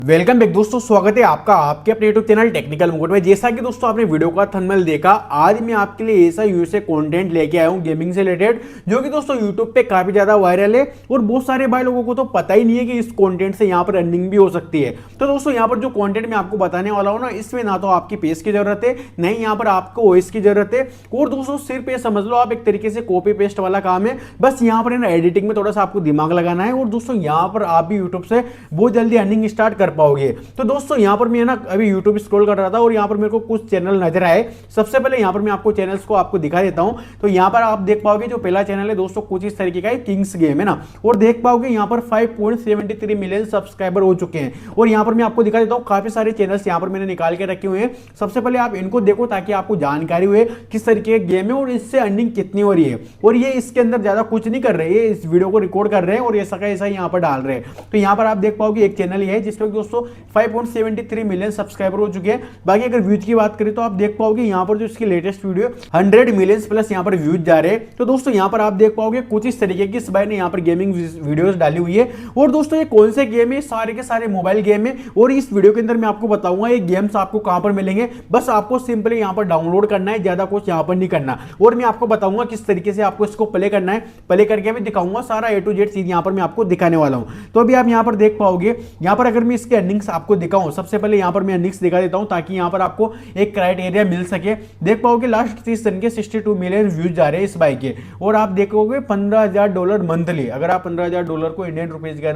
Welcome back दोस्तों, स्वागत है आपका आपके अपने यूट्यूब चैनल टेक्निकल मुकुट में। जैसा कि दोस्तों आपने वीडियो का थंबनेल देखा, आज मैं आपके लिए ऐसा यूएसए कंटेंट लेके आया हूं गेमिंग से रिलेटेड, जो कि दोस्तों यूट्यूब पे काफी ज्यादा वायरल है और बहुत सारे भाई लोगों को तो पता ही नहीं है कि इस कंटेंट से यहां पर अर्निंग भी हो सकती है। तो दोस्तों यहां पर जो कंटेंट मैं आपको बताने वाला हूं ना, इसमें ना तो आपकी पेज की जरूरत है, नहीं यहां पर आपको वॉइस की जरूरत है, और दोस्तों सिर्फ ये समझ लो आप एक तरीके से कॉपी पेस्ट वाला काम है। बस यहां पर एडिटिंग में थोड़ा सा आपको दिमाग लगाना है और दोस्तों यहां पर आप भी यूट्यूब से बहुत जल्दी अर्निंग स्टार्ट कर पाओगे। तो दोस्तों यहां पर मैं ना अभी YouTube स्क्रॉल कर रहा था और यहां पर मेरे को कुछ चैनल नजर आए। सबसे पहले यहां पर मैं आपको चैनल्स को आपको दिखा देता हूं। तो यहां पर आप देख पाओगे जो पहला चैनल है दोस्तों कुछ इस तरीके का है, किंग्स गेम है ना, और देख पाओगे यहां पर 5.73 मिलियन सब्सक्राइबर हो चुके हैं। और यहां पर मैं आपको दिखा देता हूं काफी सारे चैनल्स यहां पर मैंने निकाल के रखे हुए हैं। सबसे पहले आप इनको देखो ताकि आपको जानकारी हुए किस तरीके के गेम है और इससे अर्निंग कितनी हो रही है। और ये इसके अंदर ज्यादा कुछ नहीं कर रहे, ये इस वीडियो को रिकॉर्ड कर रहे हैं और ऐसा का ऐसा यहां पर डाल रहे हैं। तो यहां पर आप देख पाओगे एक चैनल है जिसमें दोस्तों 5.73 मिलियन सब्सक्राइबर हो चुके हैं। बाकी अगर व्यूज की बात करें तो आप देख पाओगे यहां पर जो इसकी लेटेस्ट वीडियो 100 मिलियंस प्लस यहां पर व्यूज जा रहे हैं। तो दोस्तों यहां पर आप देख पाओगे कुछ इस तरीके की इस भाई ने यहां पर गेमिंग वीडियोस डाली हुई है। और दोस्तों ये कौन से गेम है, सारे के सारे मोबाइल गेम है और इस वीडियो के अंदर मैं आपको बताऊंगा ये गेम्स आपको कहां पर मिलेंगे। बस आपको सिंपली यहां पर डाउनलोड करना है, ज्यादा कुछ यहां पर नहीं करना। और मैं आपको बताऊंगा किस तरीके से आपको इसको प्ले करना है, प्ले करके मैं दिखाऊंगा सारा A to Z चीज यहां पर मैं आपको दिखाने वाला हूं। तो अभी आप यहां पर देख पाओगे, यहां पर अगर मैं इसके अर्निंग्स आपको दिखाऊं, सबसे पहले यहां पर मैं अर्निंग्स दिखा देता हूं ताकि यहां पर आपको एक क्राइटेरिया मिल सके। देख पाओगे लास्ट 30 दिन के 62 मिलियन व्यूज जा रहे हैं इस बाइक के, और आप देखोगे $15,000 मंथली। अगर आप $15,000 को इंडियन रुपीज के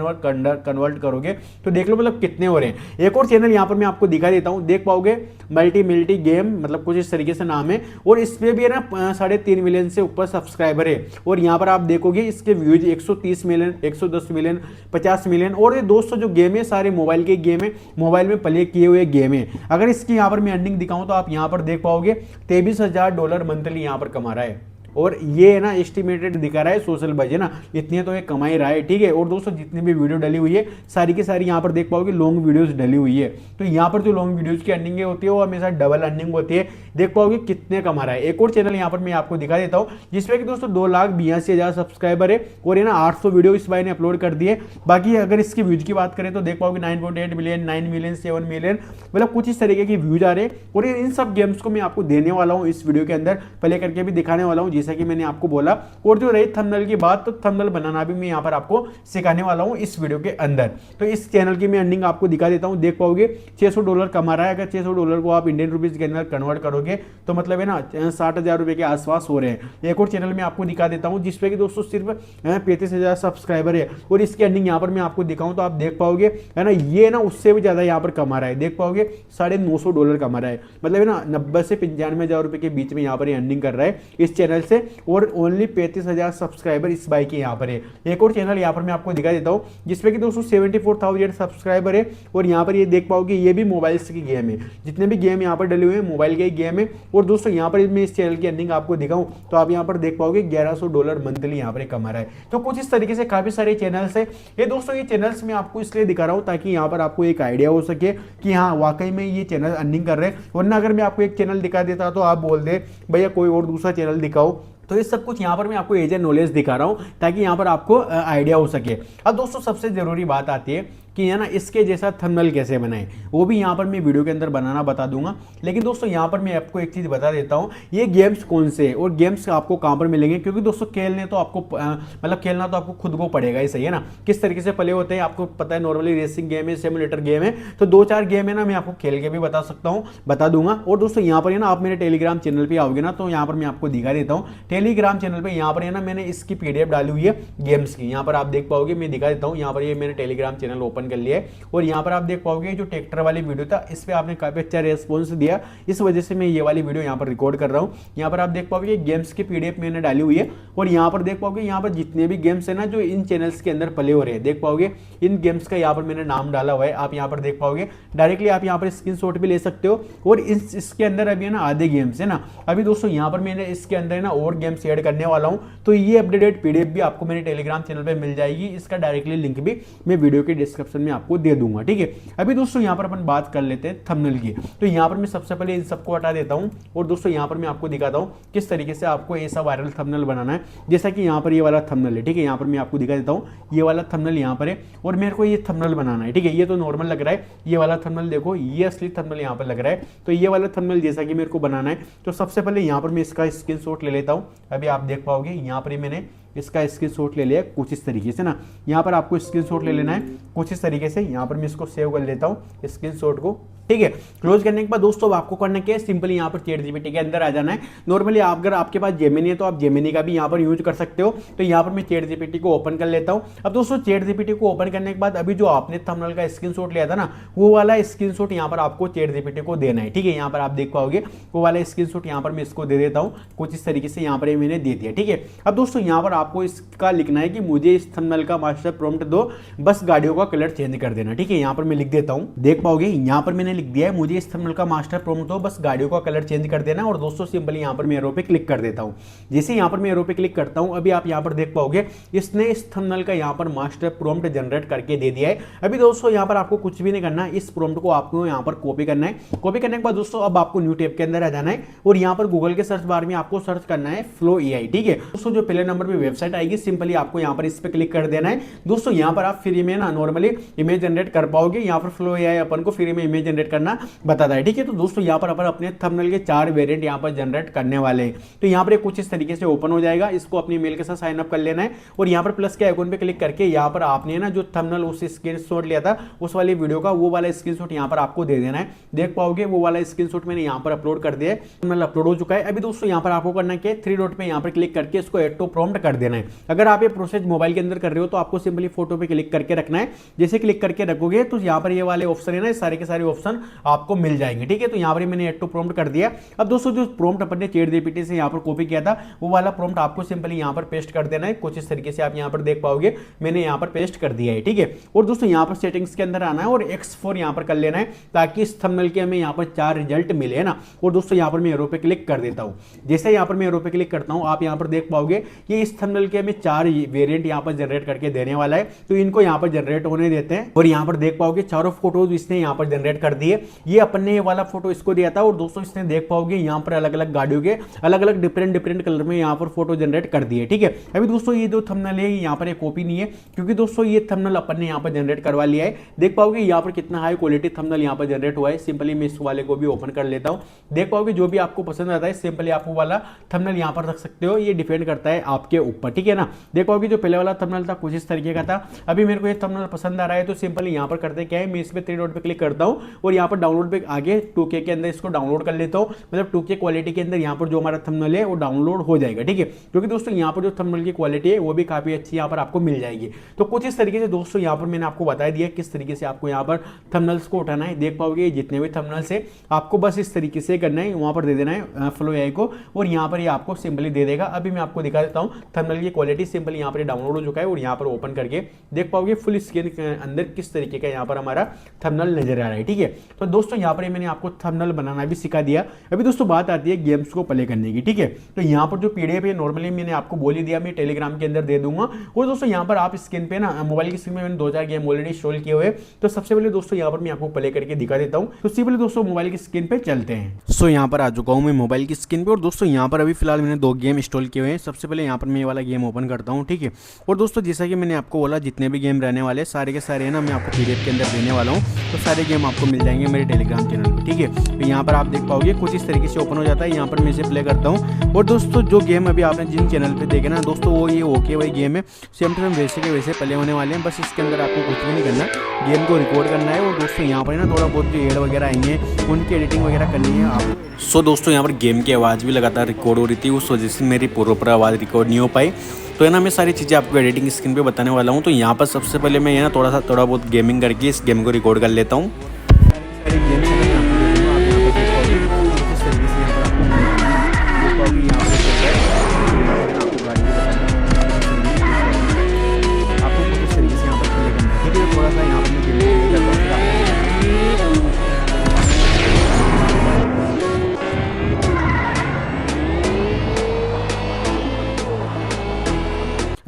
कन्वर्ट करोगे तो देख लो मतलब कितने हो रहे हैं। एक और चैनल यहां पर मैं आपको दिखा देता हूं, देख पाओगे मल्टी गेम, मतलब कुछ इस तरीके से नाम है, और इस पे भी है ना 3.5 मिलियन से ऊपर सब्सक्राइबर है। और यहां पर आप देखोगे इसके व्यूज 130 मिलियन, 110 मिलियन, 50 मिलियन। और ये दोस्तों जो गेम है सारे मोबाइल के गेम है, मोबाइल में प्ले किए हुए गेम है। अगर इसकी यहां पर मैं अर्निंग दिखाऊं तो आप यहां पर देख पाओगे $23,000 मंथली यहां पर कमा रहा है। और ये है ना एस्टिमेटेड दिखा रहा है, सोशल बज है ना, इतने तो ये कमा ही रहा है, ठीक है। और दोस्तों जितनी भी वीडियो डली हुई है सारी की सारी यहाँ पर देख पाओगे लॉन्ग वीडियोस डली हुई है। तो यहाँ पर जो लॉन्ग वीडियोस की अर्निंग होती है वो हमेशा डबल अर्निंग होती है। देख पाओगे कितने कमा रहा है। एक और चैनल यहाँ पर मैं आपको दिखा देता हूँ जिसमें कि दोस्तों 2,82,000 सब्सक्राइबर है और है ना 800 वीडियो इस भाई ने अपलोड कर दिए। बाकी अगर इसकी व्यूज की बात करें तो देख पाओगे 9.8 मिलियन, 9 मिलियन, 7 मिलियन, मतलब कुछ इस तरीके की व्यूज आ रहे हैं। और इन सब गेम्स को मैं आपको देने वाला हूँ इस वीडियो के अंदर, प्ले करके भी दिखाने वाला हूँ जैसा कि मैंने आपको बोला। और जो रही थंबनेल की बात, तो थंबनेल बनाना भी मैं यहां पर आपको सिखाने वाला हूं इस वीडियो के अंदर। तो इस चैनल की मैं अर्निंग आपको दिखा देता हूं। देख पाओगे $600 कमा रहा है। अगर $600 को आप इंडियन रुपीज के अंदर कन्वर्ट करोगे तो मतलब है ना 60,000 रुपए के आसपास हो रहे हैं। एक और चैनल में आपको दिखा देता हूं जिसपे कि दोस्तों सिर्फ 35,000 सब्सक्राइबर है और इसकी अर्निंग यहां पर मैं आपको दिखाऊं तो आप देख पाओगे है ना, ये ना उससे भी ज्यादा यहां पर कमा रहा है। देख पाओगे $950 कमा रहा है, मतलब है ना 90 से 95,000 रुपए के बीच में यहां पर अर्निंग कर रहा है इस चैनल से। और ओनली 35,000 सब्सक्राइबर इस बाइक के यहाँ पर है। एक और चैनल यहाँ पर मैं आपको दिखा देता हूँ जिसपे कि दोस्तों 74,000 सब्सक्राइबर है। और यहाँ पर ये देख पाओगे ये भी मोबाइल्स की गेम है, जितने भी गेम यहाँ पर डले हुए हैं मोबाइल के गेम है। और दोस्तों यहाँ पर मैं इस चैनल की अर्निंग आपको दिखाऊं तो आप यहाँ पर देख पाओगे $1,100 मंथली यहाँ पर कमा रहा है। तो कुछ इस तरीके से काफी सारे चैनल्स है ये दोस्तों। ये चैनल्स मैं आपको इसलिए दिखा रहा हूँ ताकि यहाँ पर आपको एक आइडिया हो सके कि हाँ वाकई में ये चैनल अर्निंग कर रहे हैं। वरना अगर मैं आपको एक चैनल दिखा देता तो आप बोल दे भैया कोई और दूसरा चैनल दिखाओ। तो ये सब कुछ यहाँ पर मैं आपको एज ए नॉलेज दिखा रहा हूँ ताकि यहाँ पर आपको आइडिया हो सके। अब दोस्तों सबसे जरूरी बात आती है कि है ना इसके जैसा थंबनेल कैसे बनाएं, वो भी यहाँ पर मैं वीडियो के अंदर बनाना बता दूंगा। लेकिन दोस्तों यहाँ पर मैं आपको एक चीज़ बता देता हूँ, ये गेम्स कौन से और गेम्स आपको कहाँ पर मिलेंगे। क्योंकि दोस्तों खेलने तो आपको मतलब खेलना तो आपको खुद को पड़ेगा ही, सही है ना। किस तरीके से प्ले होते हैं आपको पता है, नॉर्मली रेसिंग गेम है, सिमुलेटर गेम है। तो 2-4 गेम है ना मैं आपको खेल के भी बता सकता हूँ, बता दूंगा। और दोस्तों यहाँ पर है ना आप मेरे टेलीग्राम चैनल पर आओगे ना तो यहाँ पर मैं आपको दिखा देता हूँ। टेलीग्राम चैनल पर यहाँ पर है ना मैंने इसकी PDF डाली हुई है गेम्स की, यहाँ पर आप देख पाओगे, मैं दिखा देता हूँ। यहाँ पर ये मैंने टेलीग्राम चैनल ओपन कर लिया है और यहाँ पर आप देख पाओगे जो ट्रैक्टर वाली वीडियो था इस पे आपने काफी अच्छा रेस्पॉन्स दिया, इस वजह से मैं ये वाली वीडियो यहाँ पर रिकॉर्ड कर रहा हूँ। यहाँ पर आप देख पाओगे गेम्स की PDF मैंने डाली हुई है और यहाँ पर देख पाओगे यहाँ पर जितने भी गेम्स है ना जो इन चैनल्स के अंदर प्ले हो रहे हैं, देख पाओगे इन गेम्स का यहाँ पर मैंने नाम डाला हुआ है। आप यहाँ पर देख पाओगे डायरेक्टली आप यहाँ पर स्क्रीनशॉट भी ले सकते हो। और इसके अंदर अभी है ना आधे गेम्स है ना, अभी दोस्तों यहाँ पर मैंने इसके अंदर ना और गेम्स ऐड करने वाला हूँ। तो ये अपडेटेड PDF भी आपको मेरे टेलीग्राम चैनल पर मिल जाएगी, इसका डायरेक्टली लिंक भी मैं वीडियो के डिस्क्रिप्शन ऑप्शन में आपको दे दूंगा। ठीक है, अभी दोस्तों यहाँ पर अपन बात कर लेते हैं थंबनेल की। तो यहाँ पर मैं सबसे पहले इन सबको हटा देता हूँ और दोस्तों यहाँ पर मैं आपको दिखाता हूँ किस तरीके से आपको ऐसा वायरल थंबनेल बनाना है। जैसा कि यहाँ पर ये वाला थंबनेल है, ठीक है, यहाँ पर मैं आपको दिखा देता हूँ, ये वाला थंबनेल यहाँ पर है और मेरे को ये थंबनेल बनाना है। ठीक है, ये तो नॉर्मल लग रहा है, ये वाला थंबनेल देखो, ये असली थंबनेल यहाँ पर लग रहा है। तो ये वाला थंबनेल जैसा कि मेरे को बनाना है, तो सबसे पहले यहाँ पर मैं इसका स्क्रीनशॉट ले लेता हूँ। अभी आप देख पाओगे यहाँ पर मैंने इसका स्क्रीनशॉट ले लिया कुछ इस तरीके से ना। यहाँ पर आपको स्क्रीनशॉट ले लेना है कुछ इस तरीके से। यहाँ पर मैं इसको सेव कर लेता हूँ स्क्रीनशॉट को। ठीक है, क्लोज करने के बाद दोस्तों आपको करना क्या है, सिंपली यहाँ पर ChatGPT के अंदर आ जाना है। नॉर्मली अगर आपके पास जेमिनी है तो आप जेमिनी का भी यहाँ पर यूज कर सकते हो। तो यहाँ पर मैं ChatGPT को ओपन कर लेता हूँ। अब दोस्तों ChatGPT को ओपन करने के बाद अभी जो आपने थंबनेल का स्क्रीनशॉट लिया था ना, वो वाला स्क्रीनशॉट यहाँ पर आपको ChatGPT को देना है। ठीक है, यहाँ पर आप देख पाओगे वो वाला स्क्रीनशॉट यहाँ पर मैं इसको दे देता हूँ कुछ इस तरीके से। यहाँ पर मैंने दे दिया। ठीक है, अब दोस्तों यहाँ पर आपको इसका लिखना है कि मुझे इस थंबनेल का मास्टर प्रॉम्प्ट दो, बस गाड़ियों का कलर चेंज कर देना। ठीक है, यहाँ पर मैं लिख देता हूँ, देख पाओगे यहाँ पर मैंने लिख दिया है, मुझे इस थंबनेल का मास्टर प्रॉम्प्ट दो, बस गाड़ियों का कलर चेंज कर देना। और दोस्तों सिंपली यहाँ पर मैं एरो पे क्लिक कर देता हूँ। जैसे यहाँ पर मैं एरो पे क्लिक करता हूँ, अभी आप यहाँ पर देख पाओगे इसने इस थंबनेल का यहाँ पर मास्टर प्रॉम्प्ट जनरेट करके दे दिया है। अभी दोस्तों यहाँ पर आपको कुछ भी नहीं करना है, इस प्रॉम्प्ट को आपको यहाँ पर कॉपी करना है। कॉपी करने के बाद दोस्तों अब आपको न्यू टैब के अंदर आ जाना है और यहाँ पर गूगल के सर्च बार में आपको सर्च करना है फ्लो AI। ठीक है दोस्तों, जो पहले नंबर पे वेबसाइट आएगी सिंपली आपको यहाँ पर इस पे क्लिक कर देना है। दोस्तों यहाँ पर आप फ्री में ना नॉर्मली इमेज जनरेट कर पाओगे। यहाँ पर फ्लो AI अपन को फ्री में इमेज जनरेट करना बताता है। ठीक है, तो दोस्तों यहाँ पर अपन अपने थंबनेल के 4 वेरिएंट यहाँ पर जनरेट करने वाले हैं। तो यहाँ पर कुछ इस तरीके से ओपन हो जाएगा, इसको अपनी मेल के साथ साइन अप कर लेना है और यहाँ पर प्लस के आइकॉन पे क्लिक करके यहाँ पर आपने ना जो थंबनेल उस स्क्रीनशॉट लिया था उस वाली वीडियो का, वो वाला स्क्रीनशॉट यहाँ पर आपको दे देना है। देख पाओगे वो वाला स्क्रीनशॉट मैंने यहाँ पर अपलोड कर दिया है, थंबनेल अपलोड हो चुका है। अभी दोस्तों यहाँ पर आपको करना क्या है, 3 डॉट पे यहाँ पर क्लिक करके इसको ऐड टू प्रॉम्प्ट कर देना है। अगर आप ये प्रोसेस मोबाइल के अंदर कर रहे हो तो आपको सिंपली फोटो पे क्लिक करके रखना है। जैसे क्लिक करके रखोगे तो यहाँ पर ये वाले ऑप्शन है ना, सारे के सारे ऑप्शन आपको मिल जाएंगे। ठीक है, तो यहाँ पर मैंने ऐड टू प्रॉम्प्ट कर दिया। अब दोस्तों जो प्रॉम्प्ट अपन ने ChatGPT से यहाँ पर कॉपी किया था वो वाला प्रॉम्प्ट आपको सिंपली यहाँ पर पेस्ट कर देना है। कुछ इस तरीके से आप यहाँ पर देख पाओगे मैंने यहाँ पर पेस्ट कर दिया है। ठीक है, और दोस्तों यहाँ पर सेटिंग्स के अंदर आना है और X4 यहाँ पर कर लेना है ताकि इस थंबनेल के हमें यहाँ पर 4 रिजल्ट मिले, है ना। और दोस्तों यहाँ पर मैं एरो पे क्लिक कर देता हूँ। जैसे यहाँ पर मैं एरो पे क्लिक करता हूँ आप यहाँ पर देख पाओगे ये इस थंबनेल के हमें 4 वेरिएंट यहाँ पर जनरेट करके देने वाला है। तो इनको यहाँ पर जनरेट होने देते हैं और यहाँ पर देख पाओगे चारों फोटोज इसने यहाँ पर जनरेट कर दिए। ये अपन ने ये वाला फोटो इसको दिया था और दोस्तों इसने देख पाओगे यहाँ पर अलग अलग गाड़ियों के अलग अलग डिफरेंट कलर में यहाँ पर फोटो जनरेट कर दिए। ठीक है, अभी दोस्तों ये जो थंबनेल है यहाँ पर एक कॉपी नहीं है, क्योंकि दोस्तों ये थंबनेल अपन ने यहाँ पर जनरेट करवा लिया है। देख पाओगे यहाँ पर कितना हाई क्वालिटी थंबनेल यहाँ पर जनरेट हुआ है। सिंपली मैं इस वाले को भी ओपन कर लेता हूँ। देख पाओगे जो भी आपको पसंद आता है सिंपली आप वो वाला थंबनेल यहाँ पर रख सकते हो, ये डिपेंड करता है आपके ऊपर। ठीक है ना, देख पाओगे जो पहले वाला थंबनेल था कुछ इस तरीके का था। अभी मेरे को ये थंबनेल पसंद आ रहा है तो सिंपली यहाँ पर करते क्या है, मैं इस पे 3 डॉट पे क्लिक करता हूँ और यहाँ पर डाउनलोड पे आगे 2K के अंदर इसको डाउनलोड कर लेता हूँ। मतलब 2K क्वालिटी के अंदर यहाँ पर जो हमारा थंबनेल है वो डाउनलोड हो जाएगा। ठीक है, क्योंकि दोस्तों यहाँ पर जो थंबनेल की क्वालिटी है वो भी काफी अच्छी यहाँ पर आपको मिल जाएगी। तो कुछ इस तरीके से दोस्तों यहाँ पर मैंने आपको बता दिया किस तरीके से आपको यहाँ पर थंबनेल्स को उठाना है। देख पाओगे जितने भी थंबनेल्स है आपको बस इस तरीके से करना है, वहां पर दे देना है फ्लो AI को और यहाँ पर ये आपको सिंपली दे देगा। अभी मैं आपको दिखा देता हूँ थंबनेल की क्वालिटी। सिंपली यहाँ पर डाउनलोड हो चुका है और यहाँ पर ओपन करके देख पाओगे फुल स्क्रीन के अंदर किस तरीके का यहाँ पर हमारा थंबनेल नजर आ रहा है। ठीक है, तो दोस्तों यहाँ पर मैंने आपको थंबनेल बनाना भी सिखा दिया। अभी दोस्तों बात आती है गेम्स को प्ले करने की। ठीक है, तो यहाँ पर जो PDF है नॉर्मली मैंने आपको बोल ही दिया, मैं टेलीग्राम के अंदर दे दूंगा। और दोस्तों यहाँ पर आप स्क्रीन पे ना मोबाइल की स्क्रीन में मैंने 2-4 गेम ऑलरेडी इंस्टॉल किए हुए। तो सबसे पहले दोस्तों यहाँ पर मैं आपको प्ले करके दिखा देता हूँ। तो सिंपली दोस्तों मोबाइल की स्क्रीन पे चलते हैं। सो यहाँ पर आ चुका हूँ मैं मोबाइल की स्क्रीन पे और दोस्तों यहाँ पर अभी फिलहाल मैंने 2 गेम इंस्टॉल किए हुए हैं। सबसे पहले यहाँ पर मैं ये वाला गेम ओपन करता हूँ। ठीक है, और दोस्तों जैसा कि मैंने आपको बोला जितने भी गेम रहने वाले सारे के सारे है ना मैं आपको PDF के अंदर देने वाला हूँ। तो सारे गेम आपको मिल जाएंगे मेरे टेलीग्राम चैनल पर। ठीक है, तो यहाँ पर आप देख पाओगे कुछ इस तरीके से ओपन हो जाता है। यहाँ पर मैं इसे प्ले करता हूँ और दोस्तों जो गेम अभी आपने जिन चैनल पे देखे ना दोस्तों वो ये ओके वही गेम है, सेम टू सेम वैसे के वैसे प्ले होने वाले हैं। बस इसके अंदर आपको कुछ भी नहीं करना, गेम को रिकॉर्ड करना है और दोस्तों यहाँ पर ना थोड़ा बहुत जो एड वगैरह आएंगे उनकी एडिटिंग वगैरह करनी है आप। सो दोस्तों यहाँ पर गेम की आवाज़ भी लगातार रिकॉर्ड हो रही थी, उस वजह से मेरी प्रॉपर आवाज़ रिकॉर्ड नहीं हो पाई। तो है ना मैं सारी चीज़ें आपको एडिटिंग स्क्रीन पे बताने वाला हूँ। तो यहाँ पर सबसे पहले मैं ना थोड़ा बहुत गेमिंग करके इस गेम को रिकॉर्ड कर लेता हूँ।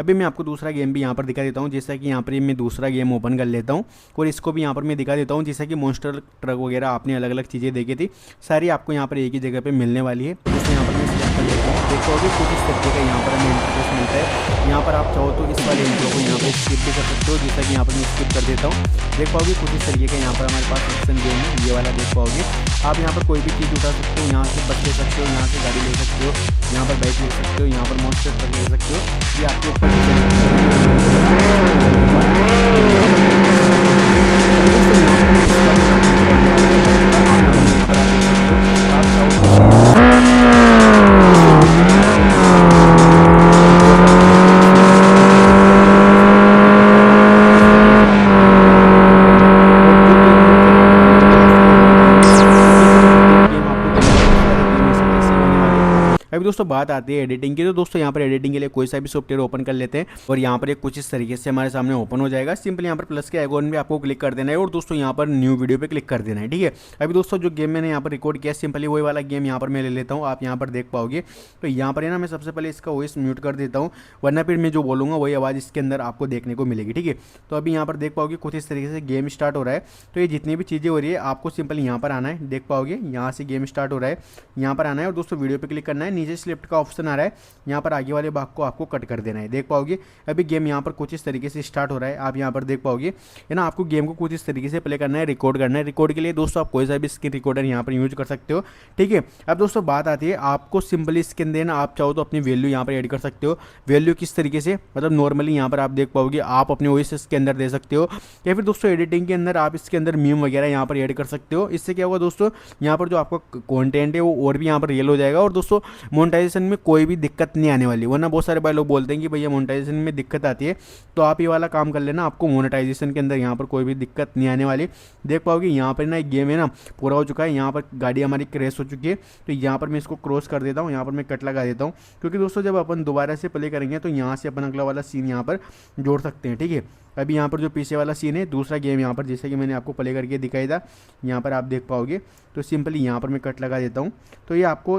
अभी मैं आपको दूसरा गेम भी यहाँ पर दिखा देता हूँ। जैसा कि यहाँ पर मैं दूसरा गेम ओपन कर लेता हूँ और इसको भी यहाँ पर मैं दिखा देता हूँ। जैसा कि मॉन्स्टर ट्रक वगैरह आपने अलग अलग चीज़ें देखी थी, सारी आपको यहाँ पर एक ही जगह पर मिलने वाली है। तो दोस्तों यहाँ पर मैं सिलेक्ट कर लेता हूँ। देखो अभी कुछ इस तरीके का यहाँ पर हमें इंटरफेस मिलता है। यहाँ पर आप चाहो तो इस वाले इंट्रो को यहाँ पर स्किप भी कर सकते हो, जैसा कि यहाँ पर मैं स्किप कर देता हूँ। देख पाओगे कुछ इस तरीके का यहाँ पर हमारे पास ऑप्शन गेम है, ये वाला देख पाओगे। आप यहाँ पर कोई भी चीज़ उठा सकते हो, यहाँ से बस ले सकते हो, यहाँ से गाड़ी ले सकते हो, यहाँ पर बाइक ले सकते हो, यहाँ पर मॉन्स्टर ट्रक ले सकते हो। ये आपके ऊपर अभी दोस्तों बात आती है एडिटिंग की। तो दोस्तों यहाँ पर एडिटिंग के लिए कोई सा भी सॉफ्टवेयर ओपन कर लेते हैं और यहाँ पर एक कुछ इस तरीके से हमारे सामने ओपन हो जाएगा। सिंपल यहाँ पर प्लस के आइकॉन पे आपको क्लिक कर देना है और दोस्तों यहाँ पर न्यू वीडियो पे क्लिक कर देना है, ठीक है। अभी दोस्तों जो गेम मैंने यहाँ पर रिकॉर्ड किया सिंपली वही वाला गेम यहाँ पर मैं ले लेता हूँ, आप यहाँ पर देख पाओगे। तो यहाँ पर है ना, मैं सबसे पहले इसका वॉइस म्यूट कर देता हूँ, वरना फिर मैं जो बोलूँगा वही आवाज़ इसके अंदर आपको देखने को मिलेगी, ठीक है। तो अभी यहाँ पर देख पाओगे कुछ इस तरीके से गेम स्टार्ट हो रहा है। तो ये जितनी भी चीज़ें हो रही है आपको सिंपल यहाँ पर आना है, देख पाओगे यहाँ से गेम स्टार्ट हो रहा है, यहाँ पर आना है और दोस्तों वीडियो पे क्लिक करना है। नीचे स्लिप्ट का ऑप्शन आ रहा है, यहाँ पर आगे वाले भाग को आपको कट कर देना है, देख पाओगे। अभी गेम यहाँ पर कुछ इस तरीके से स्टार्ट हो रहा है, आप यहाँ पर देख पाओगे है ना। आपको गेम को कुछ इस तरीके से प्ले करना है, रिकॉर्ड करना है। रिकॉर्ड के लिए दोस्तों आप कोई सा भी स्क्रीन रिकॉर्डर यहाँ पर यूज कर सकते हो, ठीक है। अब दोस्तों बात आती है, आपको सिंपली इसके अंदर ना आप चाहो तो अपनी वैल्यू यहाँ पर ऐड कर सकते हो। वैल्यू किस तरीके से, मतलब नॉर्मली यहाँ पर आप देख पाओगे आप अपने वॉइस इसके अंदर दे सकते हो, या फिर दोस्तों एडिटिंग के अंदर आप इसके अंदर मीम वगैरह यहाँ पर ऐड कर सकते हो। इससे क्या होगा दोस्तों, यहाँ पर जो आपका कंटेंट है वो और भी यहाँ पर रियल हो जाएगा और दोस्तों मोनेटाइजेशन में कोई भी दिक्कत नहीं आने वाली। वरना बहुत सारे भाई लोग बोलते हैं कि भैया मोनेटाइजेशन में दिक्कत आती है, तो आप ये वाला काम कर लेना, आपको मोनेटाइजेशन के अंदर यहाँ पर कोई भी दिक्कत नहीं आने वाली। देख पाओगे यहाँ पर ना एक गेम है ना पूरा हो चुका है, यहाँ पर गाड़ी हमारी क्रैश हो चुकी है। तो यहाँ पर मैं इसको क्रॉस कर देता हूँ, यहाँ पर मैं कट लगा देता हूँ, क्योंकि दोस्तों जब अपन दोबारा से प्ले करेंगे तो यहाँ से अपन अगला वाला सीन यहाँ पर जोड़ सकते हैं, ठीक है। अभी यहाँ पर जो पीछे वाला सीन है दूसरा गेम यहाँ पर जैसे कि मैंने आपको प्ले करके दिखाई था, यहाँ पर आप देख पाओगे। तो सिंपली यहाँ पर मैं कट लगा देता हूँ। तो ये आपको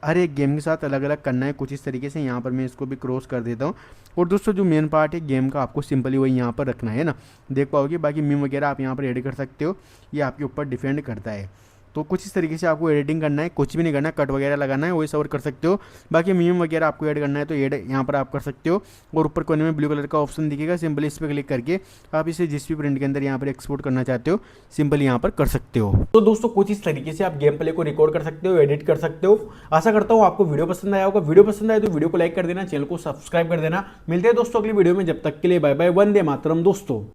हर एक गेम के साथ अलग अलग करना है कुछ इस तरीके से। यहाँ पर मैं इसको भी क्रॉस कर देता हूँ और दोस्तों जो मेन पार्ट है गेम का आपको सिंपली वही यहाँ पर रखना है ना, देख पाओगे। बाकी मीम वगैरह आप यहाँ पर ऐड कर सकते हो, ये आपके ऊपर डिपेंड करता है। तो कुछ इस तरीके से आपको एडिटिंग करना है, कुछ भी नहीं करना है, कट वगैरह लगाना है, वही सब कर सकते हो। बाकी मीम वगैरह आपको ऐड करना है तो ऐड यहाँ पर आप कर सकते हो। और ऊपर कोने में ब्लू कलर का ऑप्शन दिखेगा, सिंपली इस पर क्लिक करके आप इसे जिस भी प्रिंट के अंदर यहाँ पर एक्सपोर्ट करना चाहते हो सिंपली यहाँ पर कर सकते हो। तो दोस्तों कुछ इस तरीके से आप गेम प्ले को रिकॉर्ड कर सकते हो, एडिट कर सकते हो। आशा करता हूँ आपको वीडियो पसंद आया होगा। वीडियो पसंद आए तो वीडियो को लाइक कर देना, चैनल को सब्सक्राइब कर देना। मिलते हैं दोस्तों अगली वीडियो में, जब तक के लिए बाय बाय, वंदे मातरम दोस्तों।